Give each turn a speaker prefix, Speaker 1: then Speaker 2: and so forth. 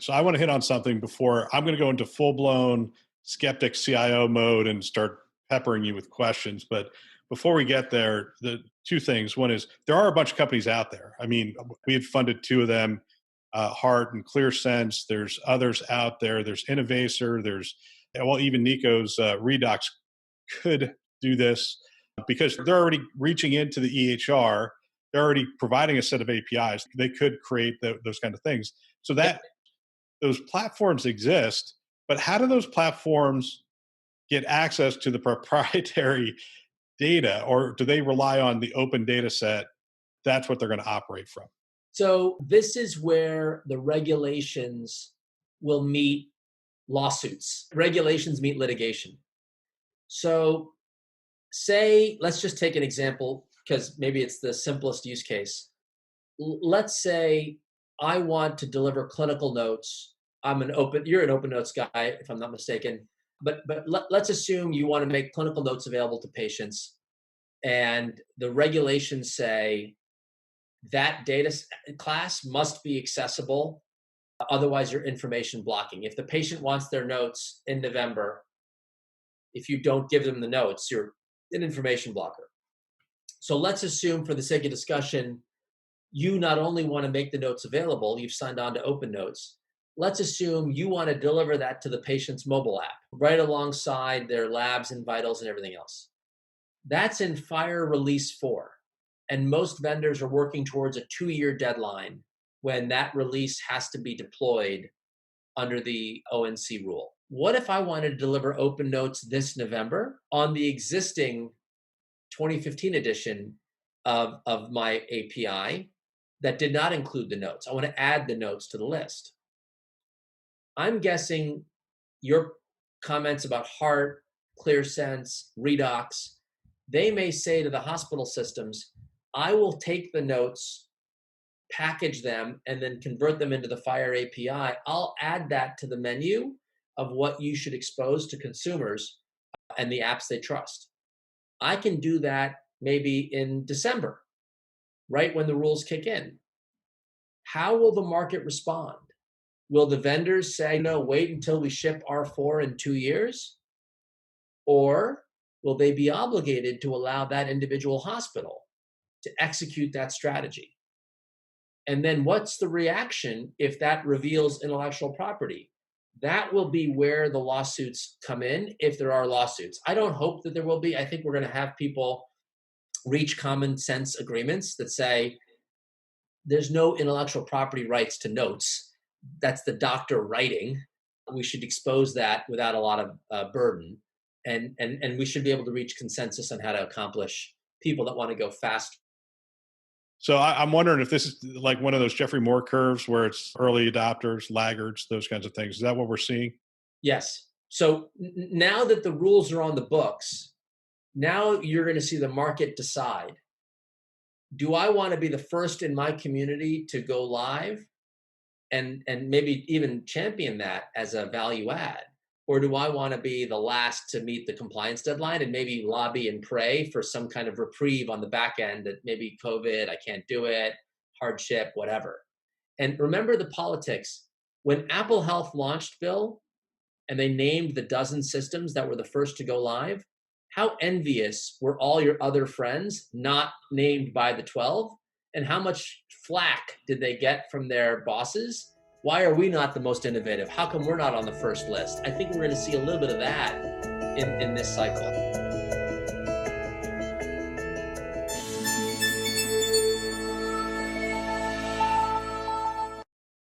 Speaker 1: So I want to hit on something before I'm going to go into full blown skeptic CIO mode and start peppering you with questions. But before we get there, the two things. One is there are a bunch of companies out there. I mean, we've funded two of them, Heart and ClearSense. There's others out there. There's Innovacor. There's, well, even Nico's Redux could do this because they're already reaching into the EHR. They're already providing a set of APIs. They could create those kind of things. So that those platforms exist, but how do those platforms get access to the proprietary data, or do they rely on the open data set? That's what they're going to operate from.
Speaker 2: So this is where the regulations will meet lawsuits. Regulations meet litigation. So let's just take an example because maybe it's the simplest use case. Let's say I want to deliver clinical notes. You're an open notes guy, if I'm not mistaken. But let's assume you want to make clinical notes available to patients, and the regulations say that data class must be accessible, otherwise you're information blocking. If the patient wants their notes in November, if you don't give them the notes, you're an information blocker. So let's assume, for the sake of discussion, you not only want to make the notes available, you've signed on to Open Notes. Let's assume you want to deliver that to the patient's mobile app, right alongside their labs and vitals and everything else. That's in Fire Release 4. And most vendors are working towards a 2-year deadline when that release has to be deployed under the ONC rule. What if I wanted to deliver Open Notes this November on the existing 2015 edition of my API that did not include the notes? I want to add the notes to the list. I'm guessing your comments about Heart, ClearSense, Redux, they may say to the hospital systems, I will take the notes, package them, and then convert them into the Fire API. I'll add that to the menu of what you should expose to consumers and the apps they trust. I can do that maybe in December, right when the rules kick in. How will the market respond? Will the vendors say, no, wait until we ship R4 in 2 years? Or will they be obligated to allow that individual hospital to execute that strategy? And then what's the reaction if that reveals intellectual property? That will be where the lawsuits come in, if there are lawsuits. I don't hope that there will be. I think we're going to have people reach common sense agreements that say there's no intellectual property rights to notes. That's the doctor writing. We should expose that without a lot of burden. And we should be able to reach consensus on how to accomplish people that want to go fast.
Speaker 1: So I'm wondering if this is like one of those Jeffrey Moore curves where it's early adopters, laggards, those kinds of things. Is that what we're seeing?
Speaker 2: Yes. So now that the rules are on the books, now you're going to see the market decide. Do I want to be the first in my community to go live and maybe even champion that as a value add? Or do I want to be the last to meet the compliance deadline and maybe lobby and pray for some kind of reprieve on the back end that maybe COVID, I can't do it, hardship, whatever. And remember the politics. When Apple Health launched, Bill, and they named the dozen systems that were the first to go live, how envious were all your other friends not named by the 12? And how much flack did they get from their bosses? Why are we not the most innovative? How come we're not on the first list? I think we're going to see a little bit of that in this cycle.